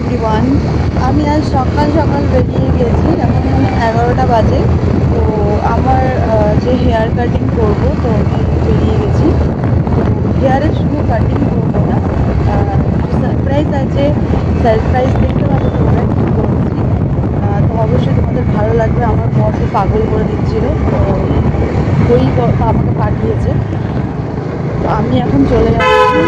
Everyone. আমি আজ সকাল সকাল বেরিয়ে গেছি, এখন 11টা বাজে। তো আমার যে হেয়ার কাটিং করব, তো আমি বেরিয়ে গেছি। তো হেয়ারে শুধু কাটিং করবো না, সারপ্রাইজ আছে। সারপ্রাইজ দেখতে পাবো তোমরা কী করছি। তো অবশ্যই তোমাদের ভালো লাগবে। আমার বর তো পাগল করে দিচ্ছিল, তো ওই আমাকে পাঠিয়েছে। তো আমি এখন চলে যাচ্ছি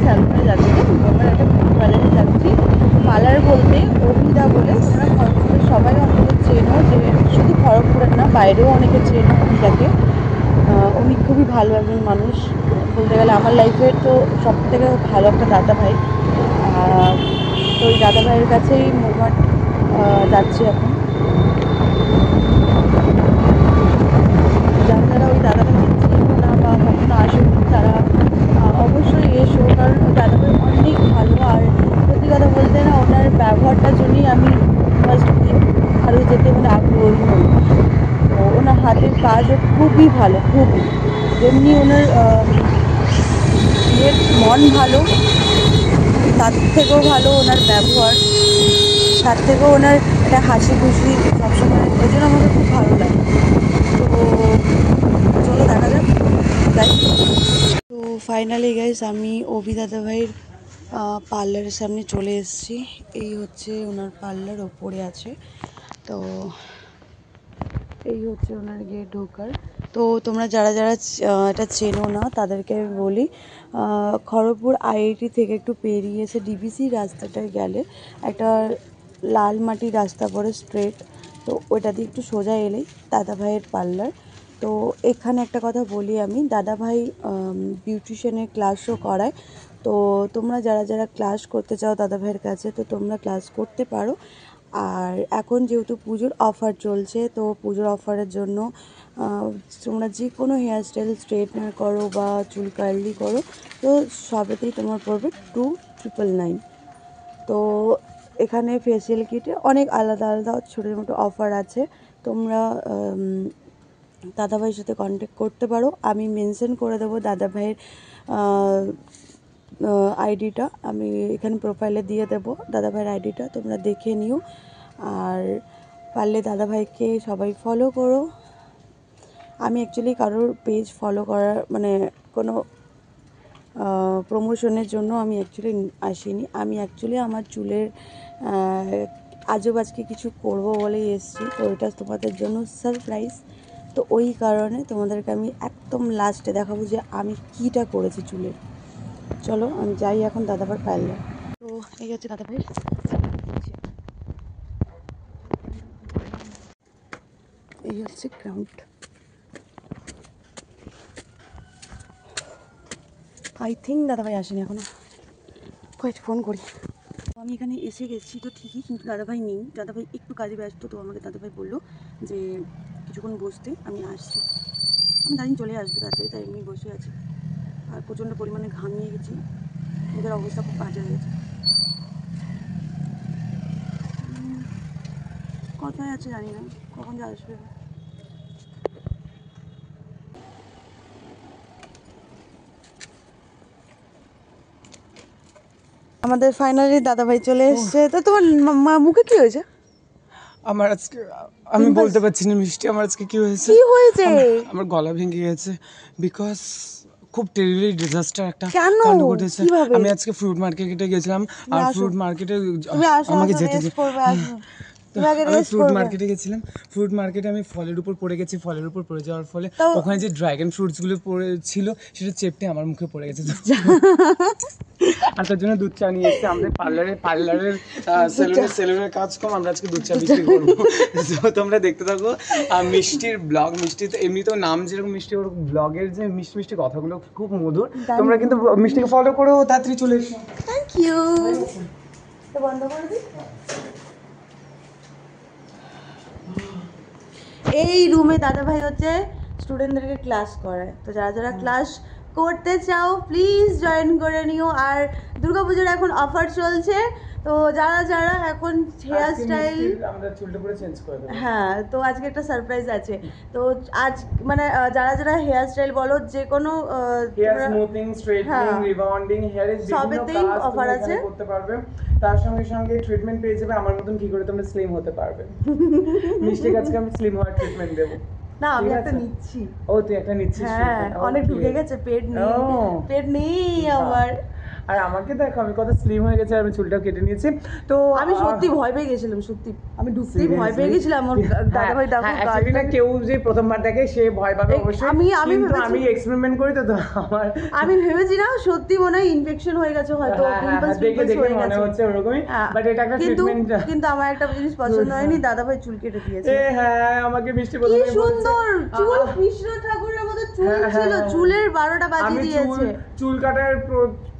স্যালুনে যাচ্ছি, আমার একটা পার্লারে যাচ্ছি। পার্লার বলতে অভিদা বলে, তোমরা খড়গপুরের সবাই অন্তত চেনো, যে শুধু খড়গপুরের না, বাইরেও অনেকে চেনো অভিদাকে। উনি খুবই ভালো একজন মানুষ, বলতে গেলে আমার লাইফের তো সব থেকে ভালো একটা দাদা ভাই। তো ওই দাদা ভাইয়ের কাছেই মোটমাট যাচ্ছি এখন। যারা যারা ওই দাদা ভাইকে চেনো না বা কখনো আসেনি, তারা অবশ্যই এসো, কারণ ওই দাদা ভাই অনেক ভালো। আর সত্যি কথা বলতে না, ওনার ব্যবহারটার জন্যই আমি ফার্স্ট আরও যেতে আগ্রহী হই। তো ওনার হাতের কাজও খুবই ভালো, খুবই। যেমনি ওনার মন ভালো, তার থেকেও ভালো ওনার ব্যবহার, তার থেকেও ওনার একটা হাসি খুশি সবসময়, ওই জন্য আমাকে খুব ভালো লাগে। তো চলো দেখা যাক, যাই। তো ফাইনালি গাইস, আমি অভি দাদা ভাইয়ের পার্লারের সামনে চলে এসেছি। এই হচ্ছে ওনার পার্লার, ওপরে আছে। তো এই হচ্ছে ওনার গেট ঢোকার। তো তোমরা যারা যারা এটা চেনো না, তাদেরকে আমি বলি, খড়গপুর আইআইটি থেকে একটু পেরিয়ে এসে ডিবিসি রাস্তাটায় গেলে একটা লাল মাটির রাস্তা পড়ে স্ট্রেট। তো ওইটা দিয়ে একটু সোজা এলেই দাদা ভাইয়ের পার্লার। তো এখানে একটা কথা বলি, আমি দাদা ভাই বিউটিশিয়ানের ক্লাসও করায়। তো তোমরা যারা যারা ক্লাস করতে চাও দাদা ভাইয়ের কাছে, তো তোমরা ক্লাস করতে পারো। আর এখন যেহেতু পুজোর অফার চলছে, তো পুজোর অফারের জন্য তোমরা যে কোনো হেয়ারস্টাইল স্ট্রেটনার করো বা চুল কার্লি করো, তো সবেতেই তোমার পড়বে 2999। তো এখানে ফেসিয়াল কিটে অনেক আলাদা আলাদা ছোটো ছোটো অফার আছে। তোমরা দাদাভাইয়ের সাথে কন্ট্যাক্ট করতে পারো, আমি মেনশন করে দেবো দাদাভাইয়ের আইডিটা, আমি এখানে প্রোফাইলে দিয়ে দেবো দাদাভাইয়ের আইডিটা, তোমরা দেখে নিও। আর পারলে দাদাভাইকে সবাই ফলো করো। আমি অ্যাকচুয়ালি কারোর পেজ ফলো করার মানে কোনো প্রমোশনের জন্য আমি অ্যাকচুয়ালি আসিনি। আমি অ্যাকচুয়ালি আমার চুলের আজব আজকে কিছু করব বলেই এসেছি। তো এটা তোমাদের জন্য সারপ্রাইজ। তো ওই কারণে তোমাদেরকে আমি একদম লাস্টে দেখাবো যে আমি কীটা করেছি চুলের। চলো আমি যাই এখন দাদাভাই পার্লার। তো এই হচ্ছে দাদাভাই, এই হচ্ছে গ্রাউন্ড। আই থিঙ্ক দাদাভাই আসেনি এখনো, কয়েক ফোন করি। আমি এখানে এসে গেছি তো ঠিকই, কিন্তু দাদাভাই নেই। দাদাভাই একটু কাজে ব্যস্ত, তো আমাকে দাদাভাই বললো যে কিছুক্ষণ বসতে, আমি আসছি। আমি জানি চলে আসবে তাড়াতাড়ি, তাই এমনি বসে আছি। আর প্রচণ্ড পরিমাণে ঘামিয়ে গেছি, ওদের অবস্থা খুব বাজে হয়ে গেছে। কোথায় আছে জানি না, কখন যে আসবে। আমাদের ফাইনালি দাদাভাই চলে এসছে। তো তোমার মুখে কি হয়েছে? আমার আজকে আমি বলতে পারছি না মিষ্টি, আমার আজকে কি হয়েছে? কি হয়েছে? আমার গলা ভেঙে গেছে, বিকজ খুব টেরিবলি ডিজাস্টার একটা কেন? কাণ্ড ঘটেছে। কিভাবে? আমি আজকে ফ্রুট মার্কেটে গেছিলাম, আর ফ্রুট মার্কেটে আমাকে যেতে আমি ফ্রুট মার্কেটে গেছিলাম। ফ্রুট মার্কেটে আমি ফলের উপর পড়ে গেছি, ফলের উপর পড়ে যাওয়ার ফলে ওখানে যে ড্রাগন ফ্রুটসগুলো পড়ে ছিল, সেটা চেপটে আমার মুখে পড়ে গেছে। আর তার জন্য দুধ চা নিয়ে এসেছি। আমাদের পার্লারের সেলুনের কাজ কম, আমরা আজকে দুধ চা বিক্রি করবো। তো তোমরা দেখতে থাকো মিষ্টির ব্লগ। মিষ্টি তো এমনিতেও নাম যেরকম মিষ্টি, ওর ব্লগের যে মিষ্টি মিষ্টি কথাগুলো খুব মধুর। তোমরা কিন্তু মিষ্টিকে ফলো করো, তাড়াতাড়ি চলে এসো। Thank you. তো বন্ধ করে দিই। এই রুমে দাদাভাই হচ্ছে স্টুডেন্টদেরকে ক্লাস করায়। তো যারা যারা ক্লাস করতে চাও প্লিজ জয়েন করে নিও। আর দুর্গাপুজোর এখন অফার চলছে, তো যারা যারা এখন হেয়ার স্টাইল, আমরা চুলটা পুরো চেঞ্জ করে দেব। হ্যাঁ, তো আজকে একটা সারপ্রাইজ আছে। তো আজ মানে যারা যারা হেয়ার স্টাইল বলো, যে কোনো হেয়ার স্মুথিং, স্ট্রেটনিং, রিবন্ডিং, হেয়ারের সবেতেই অফার আছে করতে পারবে। তার সঙ্গে সঙ্গে ট্রিটমেন্ট পেয়ে যাবে আমার মতন কি করে তোমরা স্লিম হতে পারবে। মিষ্টি আজকে আমি স্লিম হওয়ার ট্রিটমেন্ট দেবো। না, আমি একটা নিচ্ছি। ও তুই একটা নিচ্ছিস? হ্যাঁ, অনেক ঢুকে গেছে, পেট নেই আমার। আর আমাকে দেখো আমি কত স্লিম হয়ে গেছে, আমি চুলটাও কেটে নিয়েছি। তো আমি সত্যি ভয় পেয়ে গেছিলাম, সত্যি আমি ঢুকতেই ভয় পেয়ে গেছিলাম। আমার দাদা ভাই দেখো, না কেউ যে প্রথমবার দেখে সে ভয় পাবে অবশ্যই। আমি এক্সপেরিমেন্ট করি তো আমার আমি ভেবেছি না সত্যি মনে হয় ইনফেকশন হয়ে গেছে, হয়তো পিম্পলস হয়ে গেছে, মনে হচ্ছে ওরকমই। বাট এটা একটা ট্রিটমেন্ট। কিন্তু আমার একটা জিনিস পছন্দ হয়নি, দাদা ভাই চুল কেটে দিয়েছে। হ্যাঁ, আমাকে মিষ্টি প্রথমে বলছে, কি সুন্দর চুল, কৃষ্ণ ঠাকুরের মতো চুল ছিল, চুলের 12টা বাজিয়ে দিয়েছে। চুল কাটার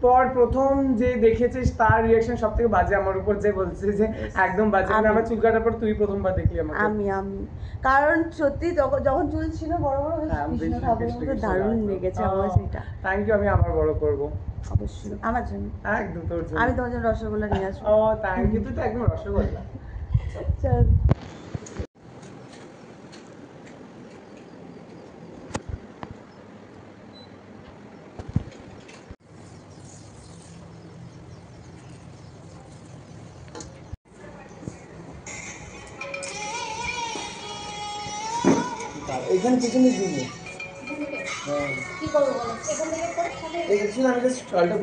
পর প্রথম যে দেখেছিস তার রিঅ্যাকশন সবথেকে বাজে আমার উপর, যে বলছে যে একদম বাজে। আমার চুল কাটার পর তুই প্রথমবার দেখলি আমাকে। আমি কারণ সত্যি যখন চুল ছিল বড় বড়, কৃষ্ণ ঠাকুরের মতো দারুণ লেগেছে আমার সেটা। থ্যাংক ইউ, আমি আবার বড় করব অবশ্যই আমার জন্য। একদম তোর জন্য। আমি তোমার জন্য রসগোল্লা নিয়ে আসবো। ও থ্যাংক ইউ, তুই তো একদম রসগোল্লা। চল। এখানে পিছনে দিবি। হ্যাঁ, কি করব বলো, এখান থেকে করে খাবে। এখানে আমি জাস্ট স্টলটা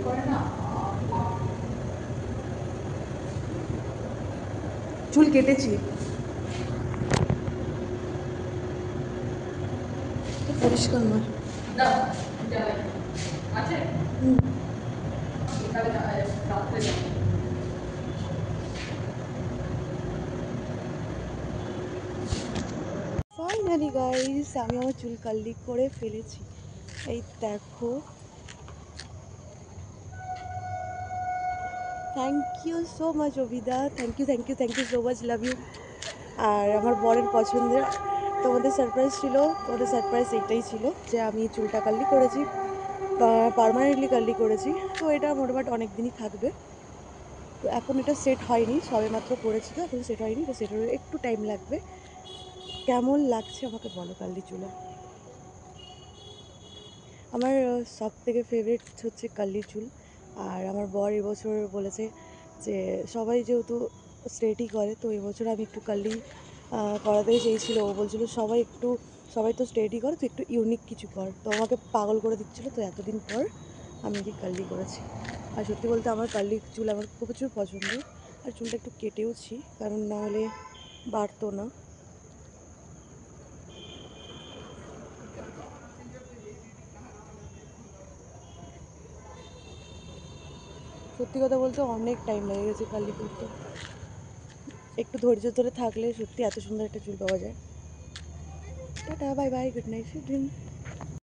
করে না। চুল কেটেছি, পরিষ্কার নয়। ফাইনালি গাইস, আমি আমার চুল কার্লি করে ফেলেছি, এই দেখো। থ্যাংক ইউ সো মাচ অভিদা, thank you so much, love you. আর আমার বরের পছন্দের তোমাদের সারপ্রাইজ ছিল, তোমাদের সারপ্রাইজ এইটাই ছিল যে আমি চুলটা কার্লি করেছি, পার্মানেন্টলি কার্লি করেছি। তো এটা মোটামুটি অনেক দিনই থাকবে। তো এখন এটা সেট হয়নি, সবে মাত্র করেছি, তো এখন সেট হয়নি, তো সেট হলে একটু টাইম লাগবে। কেমন লাগছে আমাকে বলো কার্লি চুলে? আমার সব থেকে ফেভারিট হচ্ছে কার্লি চুল। আর আমার বর এবছর বলেছে যে সবাই যেহেতু স্ট্রেটই করে, তো এবছর আমি একটু কার্লি করাতেই চেয়েছিল। ও বলছিল সবাই তো স্ট্রেটই করে, তো একটু ইউনিক কিছু কর। তো আমাকে পাগল করে দিচ্ছিলো, তো এতদিন পর আমি কি কার্লি করেছি। আর সত্যি বলতে আমার কার্লি চুল আমার প্রচুর পছন্দ। আর চুলটা একটু কেটেওছি, কারণ না হলে বাড়তো না। সত্যি কথা বলতে অনেক টাইম লেগে গেছে কার্লি করতে। একটু ধৈর্য ধরে থাকলে সত্যি এত সুন্দর একটা চুল পাওয়া যায়। Tata, bye bye, good night, sweet dream.